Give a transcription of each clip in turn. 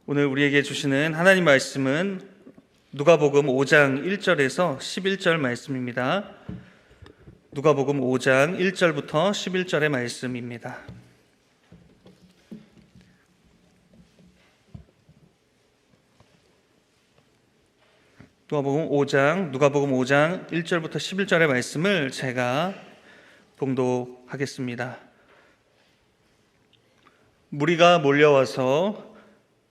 오늘 우리에게 주시는 하나님 말씀은 누가복음 5장 1절에서 11절 말씀입니다. 누가복음 5장 1절부터 11절의 말씀입니다. 누가복음 5장 1절부터 11절의 말씀을 제가 봉독하겠습니다. 무리가 몰려와서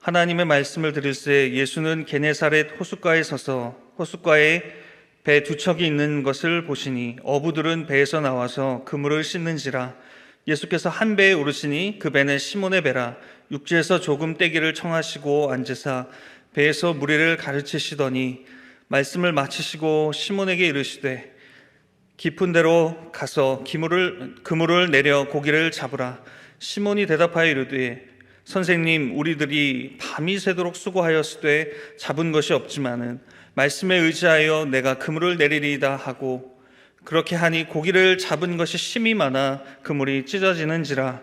하나님의 말씀을 들을새 예수는 게네사렛 호숫가에 서서 호숫가에 배 두 척이 있는 것을 보시니 어부들은 배에서 나와서 그물을 씻는지라. 예수께서 한 배에 오르시니 그 배는 시몬의 배라. 육지에서 조금 떼기를 청하시고 앉으사 배에서 무리를 가르치시더니 말씀을 마치시고 시몬에게 이르시되 깊은 데로 가서 그물을 내려 고기를 잡으라. 시몬이 대답하여 이르되 선생님, 우리들이 밤이 새도록 수고하였으되 잡은 것이 없지만은 말씀에 의지하여 내가 그물을 내리리이다 하고, 그렇게 하니 고기를 잡은 것이 심히 많아 그물이 찢어지는지라.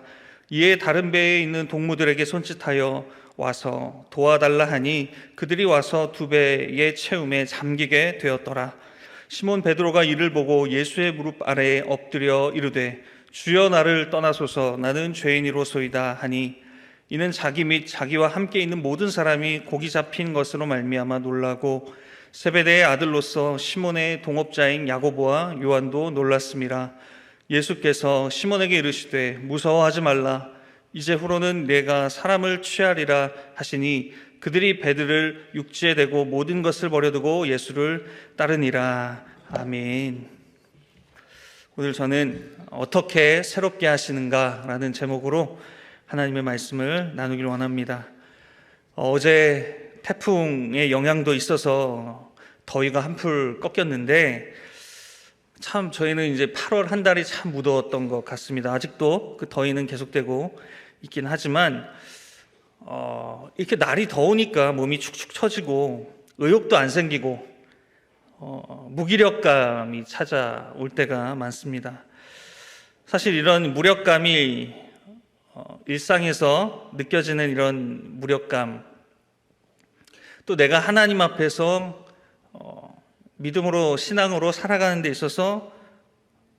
이에 다른 배에 있는 동무들에게 손짓하여 와서 도와달라 하니 그들이 와서 두 배의 채움에 잠기게 되었더라. 시몬 베드로가 이를 보고 예수의 무릎 아래에 엎드려 이르되 주여, 나를 떠나소서, 나는 죄인이로소이다 하니, 이는 자기 및 자기와 함께 있는 모든 사람이 고기 잡힌 것으로 말미암아 놀라고 세베대의 아들로서 시몬의 동업자인 야고보와 요한도 놀랐음이라. 예수께서 시몬에게 이르시되 무서워하지 말라. 이제 후로는 내가 사람을 취하리라 하시니 그들이 배들을 육지에 대고 모든 것을 버려두고 예수를 따르니라. 아멘. 오늘 저는 어떻게 새롭게 하시는가라는 제목으로 하나님의 말씀을 나누길 원합니다. 어제 태풍의 영향도 있어서 더위가 한풀 꺾였는데, 참 저희는 이제 8월 한 달이 참 무더웠던 것 같습니다. 아직도 그 더위는 계속되고 있긴 하지만 이렇게 날이 더우니까 몸이 축축 처지고 의욕도 안 생기고 무기력감이 찾아올 때가 많습니다. 사실 이런 무력감이 일상에서 느껴지는 이런 무력감, 또 내가 하나님 앞에서 믿음으로 신앙으로 살아가는 데 있어서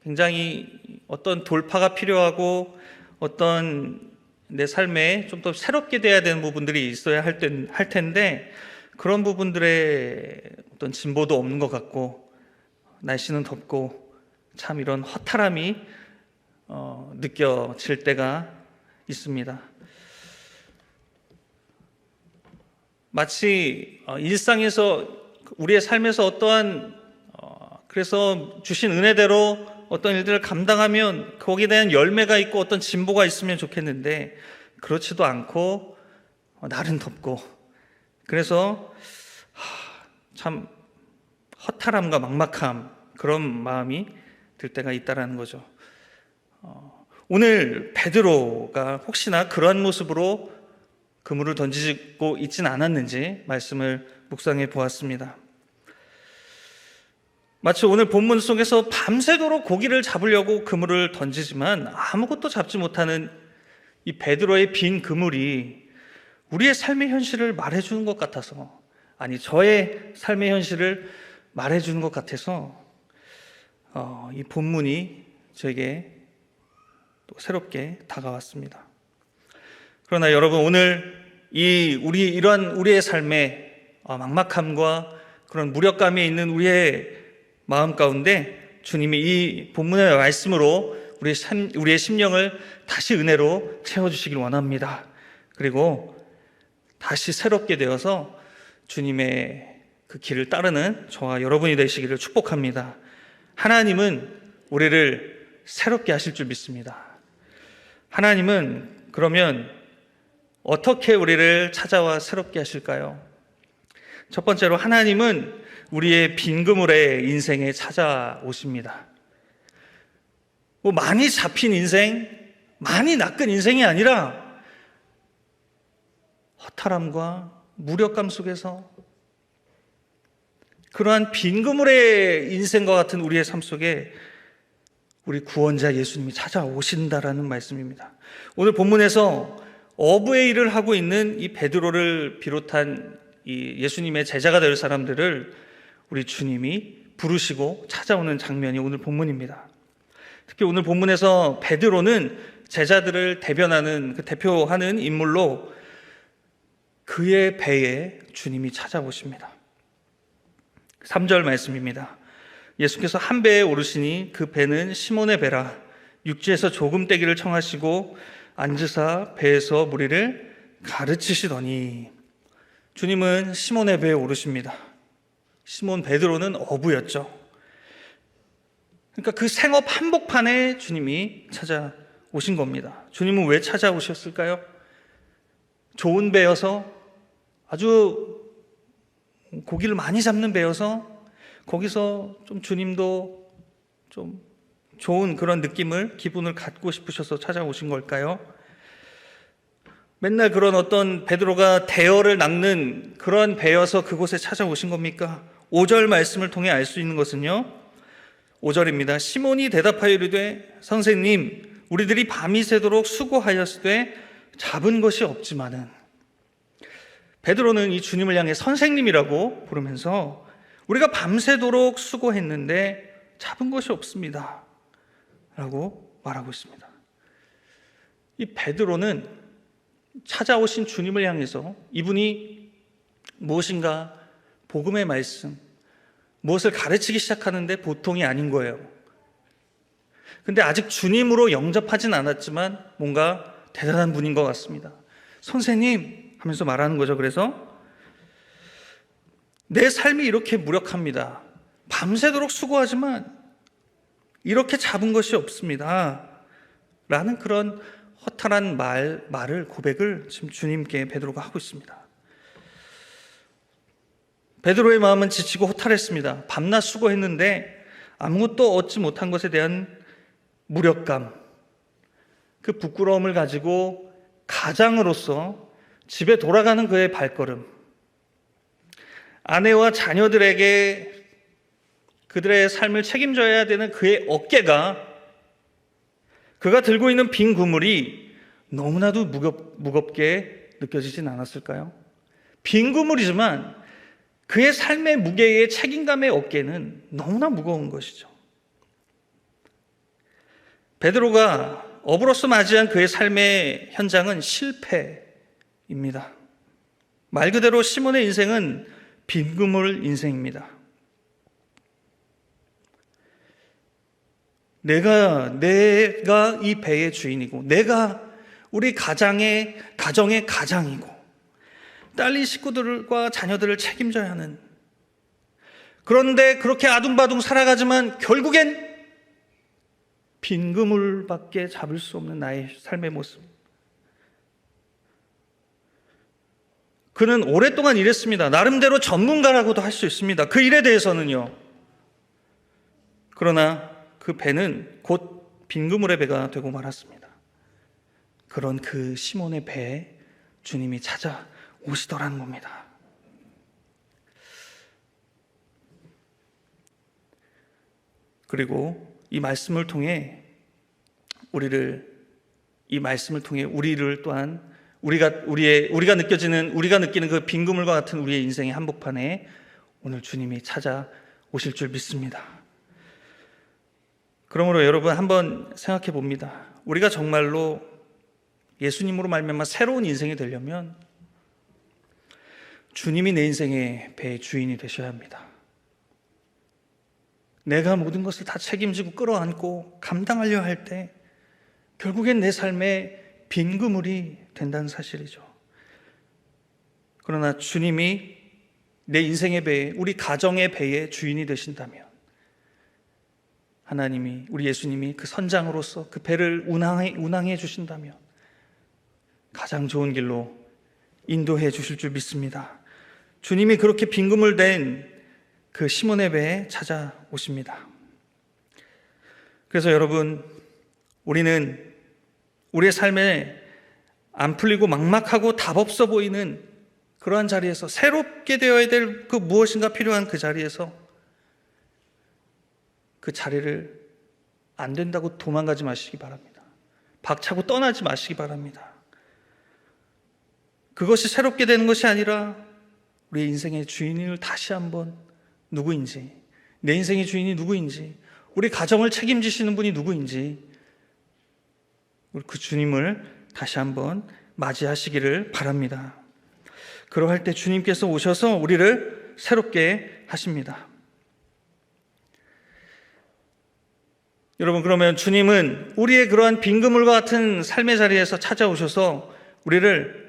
굉장히 어떤 돌파가 필요하고 어떤 내 삶에 좀 더 새롭게 돼야 되는 부분들이 있어야 할 텐데, 그런 부분들의 어떤 진보도 없는 것 같고 날씨는 덥고 참 이런 허탈함이 느껴질 때가 있습니다. 마치 일상에서 우리의 삶에서 어떠한 그래서 주신 은혜대로 어떤 일들을 감당하면 거기에 대한 열매가 있고 어떤 진보가 있으면 좋겠는데, 그렇지도 않고 날은 덥고, 그래서 참 허탈함과 막막함, 그런 마음이 들 때가 있다라는 거죠. 오늘 베드로가 혹시나 그러한 모습으로 그물을 던지고 있진 않았는지 말씀을 묵상해 보았습니다. 마치 오늘 본문 속에서 밤새도록 고기를 잡으려고 그물을 던지지만 아무것도 잡지 못하는 이 베드로의 빈 그물이 우리의 삶의 현실을 말해주는 것 같아서, 아니 저의 삶의 현실을 말해주는 것 같아서 이 본문이 저에게 또 새롭게 다가왔습니다. 그러나 여러분, 오늘 이러한 우리의 삶의 막막함과 그런 무력감이 있는 우리의 마음 가운데 주님이 이 본문의 말씀으로 우리의 심령을 다시 은혜로 채워주시길 원합니다. 그리고 다시 새롭게 되어서 주님의 그 길을 따르는 저와 여러분이 되시기를 축복합니다. 하나님은 우리를 새롭게 하실 줄 믿습니다. 하나님은 그러면 어떻게 우리를 찾아와 새롭게 하실까요? 첫 번째로 하나님은 우리의 빈 그물의 인생에 찾아오십니다. 많이 잡힌 인생, 많이 낚은 인생이 아니라 허탈함과 무력감 속에서 그러한 빈 그물의 인생과 같은 우리의 삶 속에 우리 구원자 예수님이 찾아오신다라는 말씀입니다. 오늘 본문에서 어부의 일을 하고 있는 이 베드로를 비롯한 이 예수님의 제자가 될 사람들을 우리 주님이 부르시고 찾아오는 장면이 오늘 본문입니다. 특히 오늘 본문에서 베드로는 제자들을 대표하는 인물로 그의 배에 주님이 찾아오십니다. 3절 말씀입니다. 예수께서 한 배에 오르시니 그 배는 시몬의 배라. 육지에서 조금 떼기를 청하시고 앉으사 배에서 무리를 가르치시더니. 주님은 시몬의 배에 오르십니다. 시몬 베드로는 어부였죠. 그러니까 그 생업 한복판에 주님이 찾아오신 겁니다. 주님은 왜 찾아오셨을까요? 좋은 배여서, 아주 고기를 많이 잡는 배여서 거기서 좀 주님도 좀 좋은 그런 기분을 갖고 싶으셔서 찾아오신 걸까요? 맨날 그런 어떤 베드로가 대어를 낚는 그런 배여서 그곳에 찾아오신 겁니까? 5절 말씀을 통해 알 수 있는 것은요, 5절입니다. 시몬이 대답하여 이르되 선생님, 우리들이 밤이 새도록 수고하였으되 잡은 것이 없지만은. 베드로는 이 주님을 향해 선생님이라고 부르면서 우리가 밤새도록 수고했는데 잡은 것이 없습니다 라고 말하고 있습니다. 이 베드로는 찾아오신 주님을 향해서 이분이 무엇인가 복음의 말씀, 무엇을 가르치기 시작하는데 보통이 아닌 거예요. 근데 아직 주님으로 영접하진 않았지만 뭔가 대단한 분인 것 같습니다. 선생님 하면서 말하는 거죠. 그래서 내 삶이 이렇게 무력합니다. 밤새도록 수고하지만 이렇게 잡은 것이 없습니다 라는 그런 허탈한 고백을 지금 주님께 베드로가 하고 있습니다. 베드로의 마음은 지치고 허탈했습니다. 밤낮 수고했는데 아무것도 얻지 못한 것에 대한 무력감, 그 부끄러움을 가지고 가장으로서 집에 돌아가는 그의 발걸음, 아내와 자녀들에게 그들의 삶을 책임져야 되는 그의 어깨가, 그가 들고 있는 빈 그물이 너무나도 무겁게 느껴지진 않았을까요? 빈 그물이지만 그의 삶의 무게의 책임감의 어깨는 너무나 무거운 것이죠. 베드로가 어부로서 맞이한 그의 삶의 현장은 실패입니다. 말 그대로 시몬의 인생은 빈 그물 인생입니다. 내가 이 배의 주인이고, 내가 우리 가정의 가장이고, 딸린 식구들과 자녀들을 책임져야 하는, 그런데 그렇게 아둥바둥 살아가지만 결국엔 빈 그물밖에 잡을 수 없는 나의 삶의 모습. 그는 오랫동안 일했습니다. 나름대로 전문가라고도 할 수 있습니다. 그 일에 대해서는요. 그러나 그 배는 곧 빈 그물의 배가 되고 말았습니다. 그런 그 시몬의 배에 주님이 찾아오시더라는 겁니다. 그리고 이 말씀을 통해 우리를 또한 우리가 느끼는 그 빈 그물과 같은 우리의 인생의 한복판에 오늘 주님이 찾아오실 줄 믿습니다. 그러므로 여러분 한번 생각해 봅니다. 우리가 정말로 예수님으로 말미암아 새로운 인생이 되려면 주님이 내 인생의 배의 주인이 되셔야 합니다. 내가 모든 것을 다 책임지고 끌어안고 감당하려 할 때 결국엔 내 삶의 빈 그물이 된다는 사실이죠. 그러나 주님이 내 인생의 배에, 우리 가정의 배의 주인이 되신다면, 하나님이, 우리 예수님이 그 선장으로서 그 배를 운항해 주신다면 가장 좋은 길로 인도해 주실 줄 믿습니다. 주님이 그렇게 빈 그물 된 그 시몬의 배에 찾아오십니다. 그래서 여러분, 우리는 우리의 삶에 안 풀리고 막막하고 답 없어 보이는 그러한 자리에서, 새롭게 되어야 될 그 무엇인가 필요한 그 자리에서, 그 자리를 안 된다고 도망가지 마시기 바랍니다. 박차고 떠나지 마시기 바랍니다. 그것이 새롭게 되는 것이 아니라 우리 인생의 주인을 다시 한번 누구인지, 내 인생의 주인이 누구인지, 우리 가정을 책임지시는 분이 누구인지 그 주님을 다시 한번 맞이하시기를 바랍니다. 그러할 때 주님께서 오셔서 우리를 새롭게 하십니다. 여러분, 그러면 주님은 우리의 그러한 빈그물과 같은 삶의 자리에서 찾아오셔서 우리를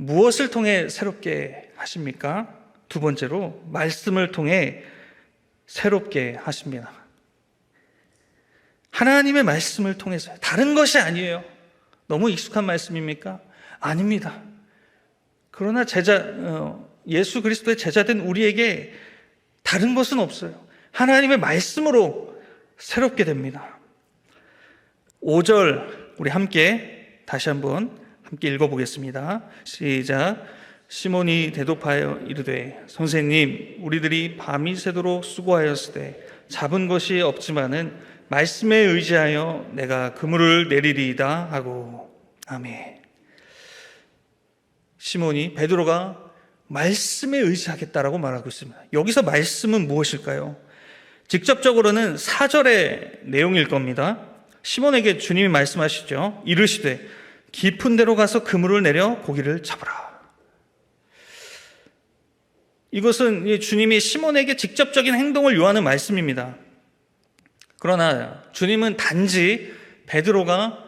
무엇을 통해 새롭게 하십니까? 두 번째로 말씀을 통해 새롭게 하십니다. 하나님의 말씀을 통해서요. 다른 것이 아니에요. 너무 익숙한 말씀입니까? 아닙니다. 그러나 예수 그리스도의 제자된 우리에게 다른 것은 없어요. 하나님의 말씀으로 새롭게 됩니다. 5절 우리 함께 다시 한번 읽어보겠습니다. 시작. 시몬이 대답하여 이르되 선생님, 우리들이 밤이 새도록 수고하였으되 잡은 것이 없지만은 말씀에 의지하여 내가 그물을 내리리이다 하고. 아멘. 시몬이, 베드로가 말씀에 의지하겠다라고 말하고 있습니다. 여기서 말씀은 무엇일까요? 직접적으로는 4절의 내용일 겁니다. 시몬에게 주님이 말씀하시죠. 이르시되 깊은 데로 가서 그물을 내려 고기를 잡으라. 이것은 주님이 시몬에게 직접적인 행동을 요하는 말씀입니다. 그러나 주님은 단지 베드로가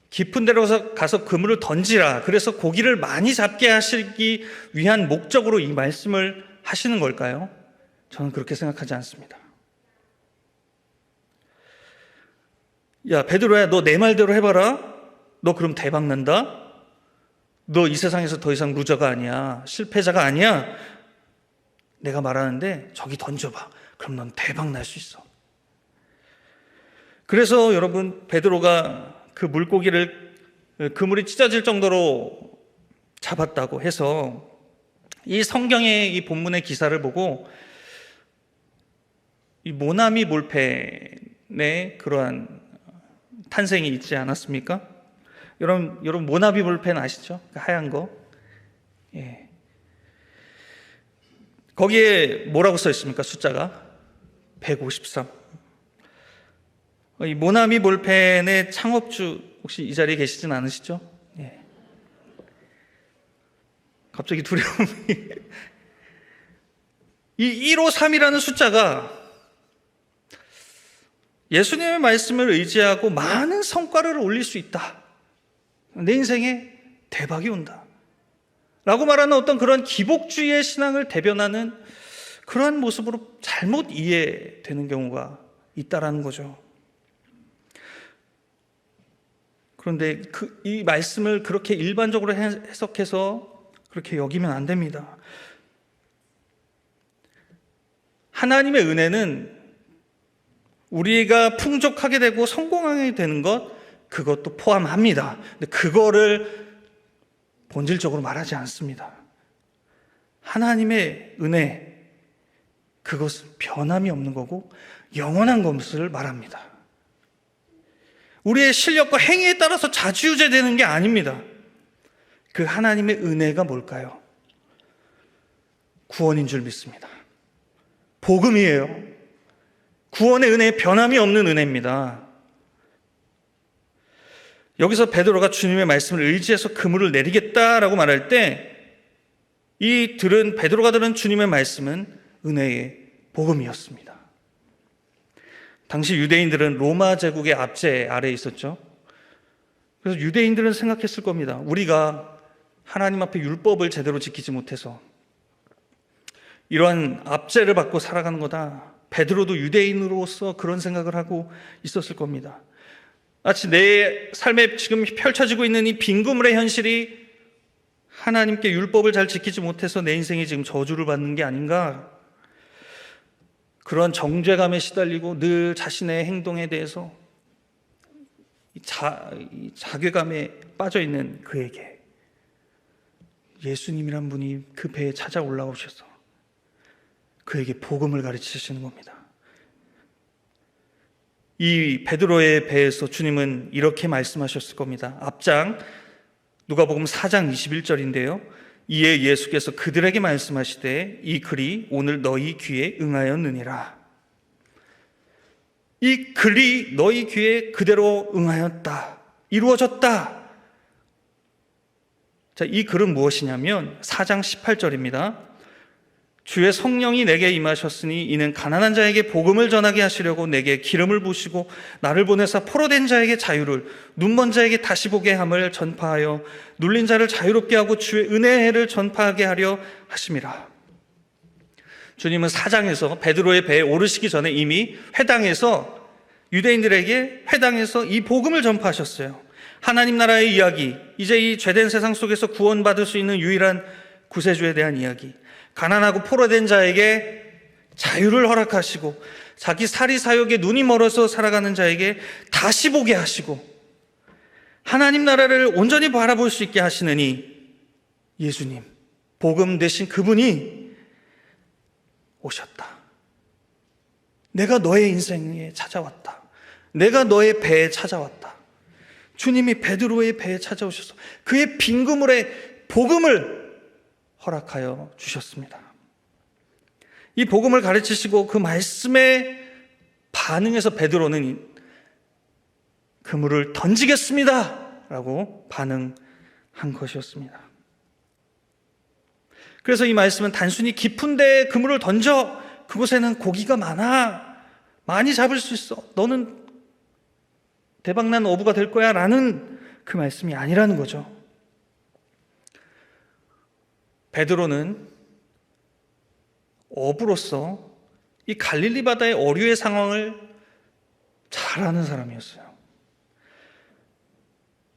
깊은 데로 가서 그물을 던지라, 그래서 고기를 많이 잡게 하시기 위한 목적으로 이 말씀을 하시는 걸까요? 저는 그렇게 생각하지 않습니다. 야, 베드로야, 너 내 말대로 해봐라. 너 그럼 대박 난다? 너 이 세상에서 더 이상 루저가 아니야. 실패자가 아니야. 내가 말하는데 저기 던져봐. 그럼 넌 대박 날 수 있어. 그래서 여러분, 베드로가 그 물고기를 그물이 찢어질 정도로 잡았다고 해서 이 성경의 이 본문의 기사를 보고 이 모나미 볼펜의 그러한 탄생이 있지 않았습니까? 여러분 모나미 볼펜 아시죠? 그 하얀 거. 예. 거기에 뭐라고 써 있습니까? 숫자가 153. 이 모나미 볼펜의 창업주 혹시 이 자리에 계시진 않으시죠? 예. 갑자기 두려움이. 이 153이라는 숫자가 예수님의 말씀을 의지하고 많은 성과를 올릴 수 있다. 내 인생에 대박이 온다. 라고 말하는 어떤 그런 기복주의의 신앙을 대변하는 그러한 모습으로 잘못 이해되는 경우가 있다라는 거죠. 그런데 이 말씀을 그렇게 일반적으로 해석해서 그렇게 여기면 안 됩니다. 하나님의 은혜는 우리가 풍족하게 되고 성공하게 되는 것, 그것도 포함합니다. 근데 그거를 본질적으로 말하지 않습니다. 하나님의 은혜, 그것은 변함이 없는 거고 영원한 것을 말합니다. 우리의 실력과 행위에 따라서 좌지우지되는 게 아닙니다. 그 하나님의 은혜가 뭘까요? 구원인 줄 믿습니다. 복음이에요. 구원의 은혜, 변함이 없는 은혜입니다. 여기서 베드로가 주님의 말씀을 의지해서 그물을 내리겠다라고 말할 때 베드로가 들은 주님의 말씀은 은혜의 복음이었습니다. 당시 유대인들은 로마 제국의 압제 아래에 있었죠. 그래서 유대인들은 생각했을 겁니다. 우리가 하나님 앞에 율법을 제대로 지키지 못해서 이러한 압제를 받고 살아가는 거다. 베드로도 유대인으로서 그런 생각을 하고 있었을 겁니다. 마치 내 삶에 지금 펼쳐지고 있는 이 빈구물의 현실이 하나님께 율법을 잘 지키지 못해서 내 인생이 지금 저주를 받는 게 아닌가. 그런 정죄감에 시달리고 늘 자신의 행동에 대해서 자괴감에 빠져있는 그에게 예수님이란 분이 그 배에 찾아 올라오셔서 그에게 복음을 가르치시는 겁니다. 이 베드로의 배에서 주님은 이렇게 말씀하셨을 겁니다. 앞장 누가복음 4장 21절인데요. 이에 예수께서 그들에게 말씀하시되 이 글이 오늘 너희 귀에 응하였느니라. 이 글이 너희 귀에 그대로 응하였다. 이루어졌다. 자, 이 글은 무엇이냐면 4장 18절입니다. 주의 성령이 내게 임하셨으니 이는 가난한 자에게 복음을 전하게 하시려고 내게 기름을 부으시고 나를 보내사 포로된 자에게 자유를, 눈먼 자에게 다시 보게 함을 전파하여 눌린 자를 자유롭게 하고 주의 은혜의 해를 전파하게 하려 하심이라. 주님은 4장에서 베드로의 배에 오르시기 전에 이미 회당에서 유대인들에게 회당에서 이 복음을 전파하셨어요. 하나님 나라의 이야기, 이제 이 죄된 세상 속에서 구원받을 수 있는 유일한 구세주에 대한 이야기, 가난하고 포로된 자에게 자유를 허락하시고 자기 사리사욕에 눈이 멀어서 살아가는 자에게 다시 보게 하시고 하나님 나라를 온전히 바라볼 수 있게 하시느니 예수님, 복음 되신 그분이 오셨다. 내가 너의 인생에 찾아왔다. 내가 너의 배에 찾아왔다. 주님이 베드로의 배에 찾아오셔서 그의 빈 그물에 복음을 허락하여 주셨습니다. 이 복음을 가르치시고 그 말씀에 반응해서 베드로는 그물을 던지겠습니다 라고 반응한 것이었습니다. 그래서 이 말씀은 단순히 깊은 데에 그물을 던져, 그곳에는 고기가 많이 잡을 수 있어, 너는 대박난 어부가 될 거야 라는 그 말씀이 아니라는 거죠. 베드로는 어부로서 이 갈릴리 바다의 어류의 상황을 잘 아는 사람이었어요.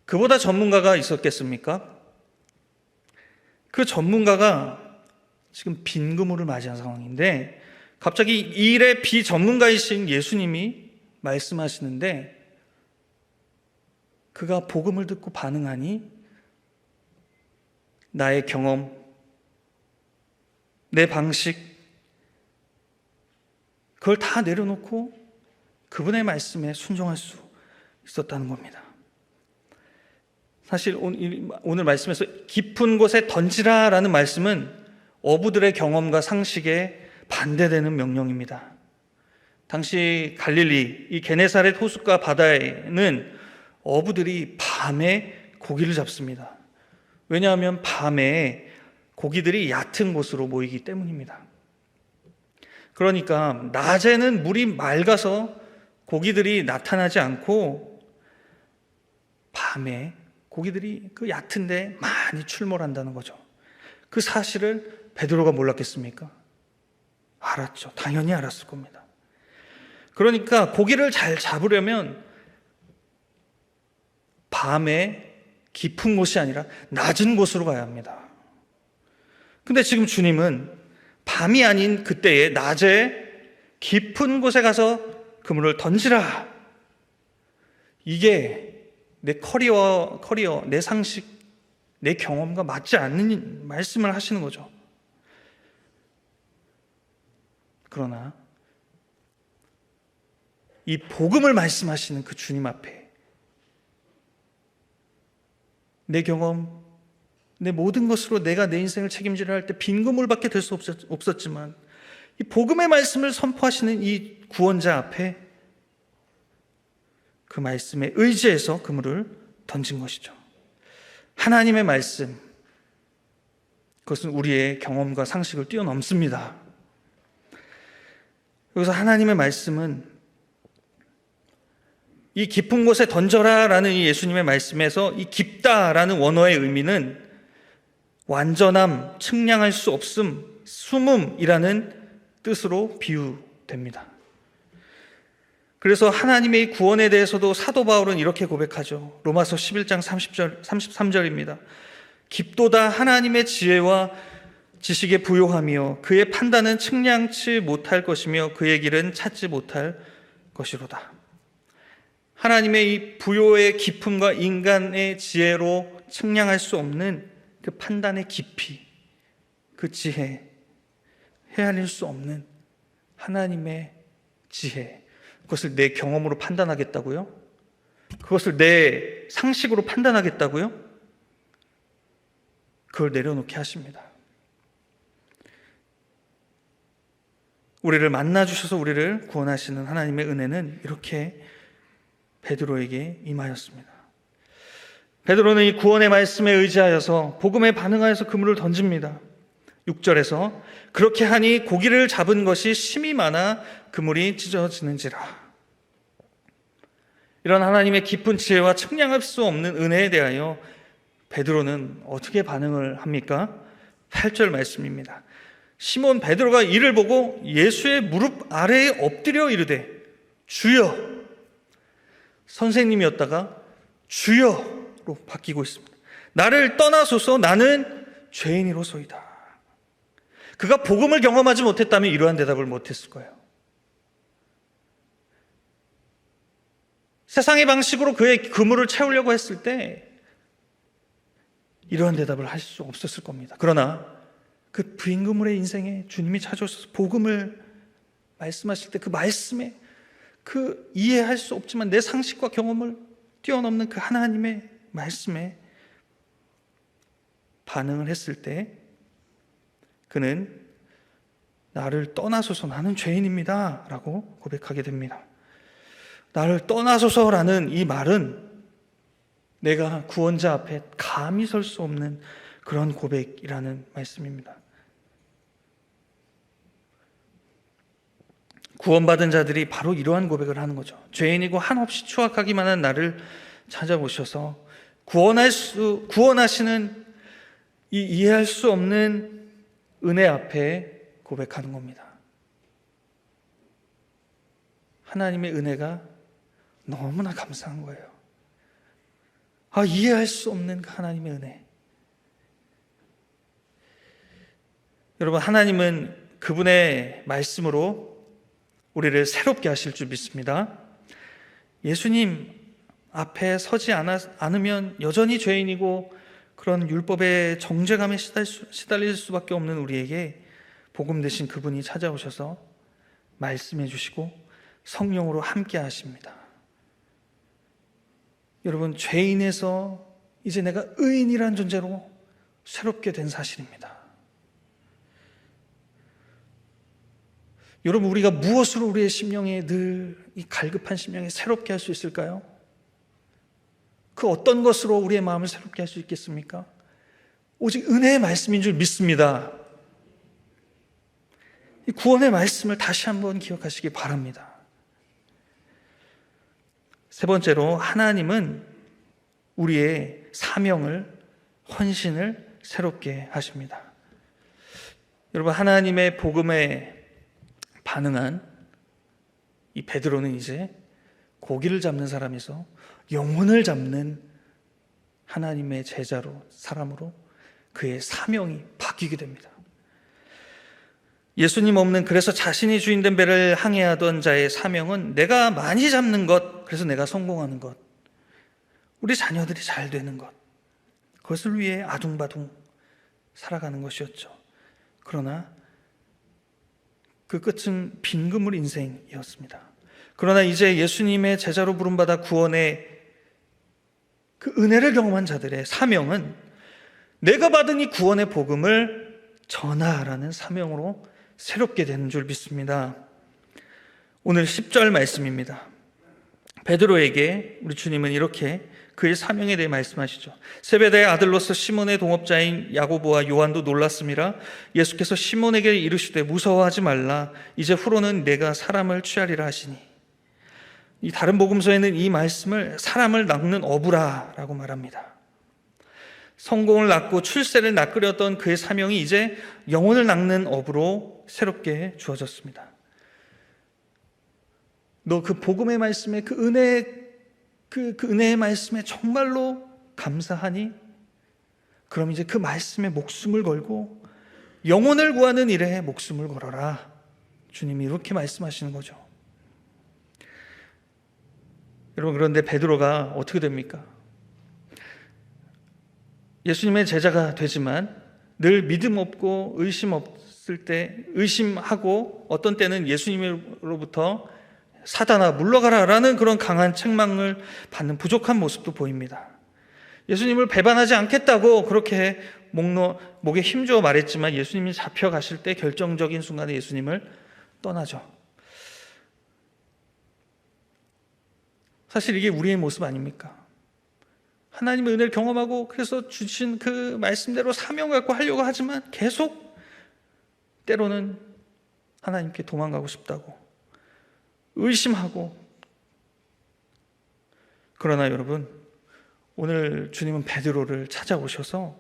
그보다 전문가가 있었겠습니까? 그 전문가가 지금 빈 그물을 맞이한 상황인데 갑자기 이 일의 비전문가이신 예수님이 말씀하시는데 그가 복음을 듣고 반응하니 나의 경험, 내 방식, 그걸 다 내려놓고 그분의 말씀에 순종할 수 있었다는 겁니다. 사실 오늘 말씀에서 깊은 곳에 던지라라는 말씀은 어부들의 경험과 상식에 반대되는 명령입니다. 당시 갈릴리, 이 게네사렛 호숫가 바다에는 어부들이 밤에 고기를 잡습니다. 왜냐하면 밤에 고기들이 얕은 곳으로 모이기 때문입니다. 그러니까 낮에는 물이 맑아서 고기들이 나타나지 않고 밤에 고기들이 그 얕은 데 많이 출몰한다는 거죠. 그 사실을 베드로가 몰랐겠습니까? 알았죠. 당연히 알았을 겁니다. 그러니까 고기를 잘 잡으려면 밤에 깊은 곳이 아니라 낮은 곳으로 가야 합니다. 근데 지금 주님은 밤이 아닌 그때에 낮에 깊은 곳에 가서 그물을 던지라. 이게 내 커리어, 내 상식, 내 경험과 맞지 않는 말씀을 하시는 거죠. 그러나 이 복음을 말씀하시는 그 주님 앞에 내 경험, 내 모든 것으로 내가 내 인생을 책임지려 할 때 빈 그물밖에 될 수 없었지만 이 복음의 말씀을 선포하시는 이 구원자 앞에 그 말씀에 의지해서 그물을 던진 것이죠. 하나님의 말씀, 그것은 우리의 경험과 상식을 뛰어넘습니다. 여기서 하나님의 말씀은 이 깊은 곳에 던져라 라는 이 예수님의 말씀에서 이 깊다라는 원어의 의미는 완전함, 측량할 수 없음, 숨음이라는 뜻으로 비유됩니다. 그래서 하나님의 구원에 대해서도 사도 바울은 이렇게 고백하죠. 로마서 11장 33절입니다. 깊도다 하나님의 지혜와 지식에 부요하며 그의 판단은 측량치 못할 것이며 그의 길은 찾지 못할 것이로다. 하나님의 이 부요의 깊음과 인간의 지혜로 측량할 수 없는 그 판단의 깊이, 그 지혜, 헤아릴 수 없는 하나님의 지혜, 그것을 내 경험으로 판단하겠다고요? 그것을 내 상식으로 판단하겠다고요? 그걸 내려놓게 하십니다. 우리를 만나주셔서 우리를 구원하시는 하나님의 은혜는 이렇게 베드로에게 임하였습니다. 베드로는 이 구원의 말씀에 의지하여서 복음에 반응하여서 그물을 던집니다. 6절에서 그렇게 하니 고기를 잡은 것이 심이 많아 그물이 찢어지는지라. 이런 하나님의 깊은 지혜와 측량할 수 없는 은혜에 대하여 베드로는 어떻게 반응을 합니까? 8절 말씀입니다. 시몬 베드로가 이를 보고 예수의 무릎 아래에 엎드려 이르되 주여, 선생님이었다가 주여로 바뀌고 있습니다. 나를 떠나소서, 나는 죄인이로소이다. 그가 복음을 경험하지 못했다면 이러한 대답을 못했을 거예요. 세상의 방식으로 그의 그물을 채우려고 했을 때 이러한 대답을 할 수 없었을 겁니다. 그러나 그 빈 그물의 인생에 주님이 찾아오셔서 복음을 말씀하실 때 그 말씀에, 그 이해할 수 없지만 내 상식과 경험을 뛰어넘는 그 하나님의 말씀에 반응을 했을 때 그는 나를 떠나소서, 나는 죄인입니다 라고 고백하게 됩니다. 나를 떠나소서라는 이 말은 내가 구원자 앞에 감히 설 수 없는 그런 고백이라는 말씀입니다. 구원받은 자들이 바로 이러한 고백을 하는 거죠. 죄인이고 한없이 추악하기만 한 나를 찾아오셔서 구원하시는 이 이해할 수 없는 은혜 앞에 고백하는 겁니다. 하나님의 은혜가 너무나 감사한 거예요. 이해할 수 없는 하나님의 은혜. 여러분, 하나님은 그분의 말씀으로 우리를 새롭게 하실 줄 믿습니다. 예수님 앞에 서지 않으면 여전히 죄인이고 그런 율법의 정죄감에 시달릴 수밖에 없는 우리에게 복음 되신 그분이 찾아오셔서 말씀해 주시고 성령으로 함께 하십니다. 여러분, 죄인에서 이제 내가 의인이라는 존재로 새롭게 된 사실입니다. 여러분, 우리가 무엇으로 우리의 심령에 늘 이 갈급한 심령에 새롭게 할 수 있을까요? 그 어떤 것으로 우리의 마음을 새롭게 할 수 있겠습니까? 오직 은혜의 말씀인 줄 믿습니다. 이 구원의 말씀을 다시 한번 기억하시기 바랍니다. 세 번째로, 하나님은 우리의 사명을, 헌신을 새롭게 하십니다. 여러분, 하나님의 복음에 반응한 이 베드로는 이제 고기를 잡는 사람에서 영혼을 잡는 하나님의 제자로, 사람으로 그의 사명이 바뀌게 됩니다. 예수님 없는, 그래서 자신이 주인된 배를 항해하던 자의 사명은 내가 많이 잡는 것, 그래서 내가 성공하는 것, 우리 자녀들이 잘 되는 것, 그것을 위해 아둥바둥 살아가는 것이었죠. 그러나 그 끝은 빈 그물 인생이었습니다. 그러나 이제 예수님의 제자로 부름받아 구원의 그 은혜를 경험한 자들의 사명은 내가 받은 이 구원의 복음을 전하라는 사명으로 새롭게 되는 줄 믿습니다. 오늘 10절 말씀입니다. 베드로에게 우리 주님은 이렇게 그의 사명에 대해 말씀하시죠. 세베대의 아들로서 시몬의 동업자인 야고보와 요한도 놀랐음이라. 예수께서 시몬에게 이르시되 무서워하지 말라. 이제 후로는 내가 사람을 취하리라 하시니. 이 다른 복음서에는 이 말씀을 사람을 낚는 어부라라고 말합니다. 성공을 낚고 출세를 낚으려던 그의 사명이 이제 영혼을 낚는 어부로 새롭게 주어졌습니다. 너 그 복음의 말씀에, 그 은혜의 말씀에 정말로 감사하니? 그럼 이제 그 말씀에 목숨을 걸고 영혼을 구하는 일에 목숨을 걸어라. 주님이 이렇게 말씀하시는 거죠. 여러분, 그런데 베드로가 어떻게 됩니까? 예수님의 제자가 되지만 늘 믿음 없고 의심 없을 때 의심하고, 어떤 때는 예수님으로부터 사단아 물러가라 라는 그런 강한 책망을 받는 부족한 모습도 보입니다. 예수님을 배반하지 않겠다고 그렇게 목에 힘주어 말했지만 예수님이 잡혀가실 때 결정적인 순간에 예수님을 떠나죠. 사실 이게 우리의 모습 아닙니까? 하나님의 은혜를 경험하고 그래서 주신 그 말씀대로 사명을 갖고 하려고 하지만 계속 때로는 하나님께 도망가고 싶다고 의심하고. 그러나 여러분, 오늘 주님은 베드로를 찾아오셔서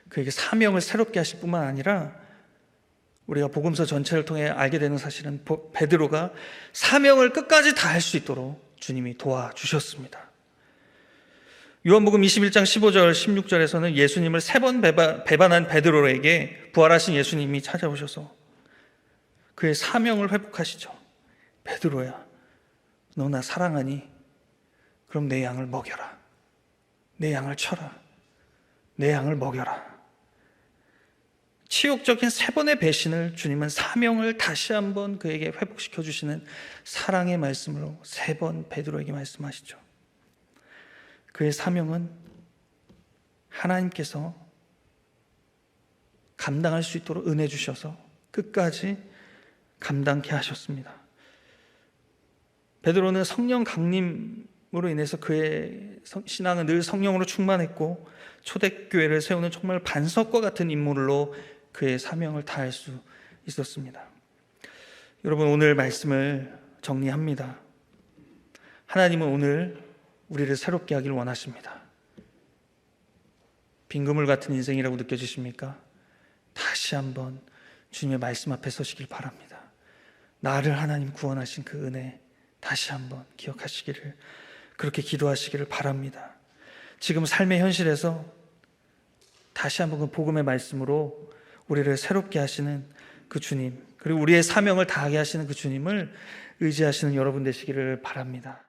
그에게 사명을 새롭게 하실 뿐만 아니라 우리가 복음서 전체를 통해 알게 되는 사실은 베드로가 사명을 끝까지 다할 수 있도록 주님이 도와주셨습니다. 요한복음 21장 15절 16절에서는 예수님을 3번 배반한 베드로에게 부활하신 예수님이 찾아오셔서 그의 사명을 회복하시죠. 베드로야, 너 나 사랑하니? 그럼 내 양을 먹여라. 내 양을 쳐라. 내 양을 먹여라. 치욕적인 3번의 배신을 주님은 사명을 다시 한번 그에게 회복시켜 주시는 사랑의 말씀으로 3번 베드로에게 말씀하시죠. 그의 사명은 하나님께서 감당할 수 있도록 은혜 주셔서 끝까지 감당케 하셨습니다. 베드로는 성령 강림으로 인해서 그의 신앙은 늘 성령으로 충만했고 초대교회를 세우는 정말 반석과 같은 인물로 그의 사명을 다할 수 있었습니다. 여러분, 오늘 말씀을 정리합니다. 하나님은 오늘 우리를 새롭게 하기를 원하십니다. 빈 그물 같은 인생이라고 느껴지십니까? 다시 한번 주님의 말씀 앞에 서시길 바랍니다. 나를 하나님 구원하신 그 은혜 다시 한번 기억하시기를, 그렇게 기도하시기를 바랍니다. 지금 삶의 현실에서 다시 한번 그 복음의 말씀으로 우리를 새롭게 하시는 그 주님, 그리고 우리의 사명을 다하게 하시는 그 주님을 의지하시는 여러분 되시기를 바랍니다.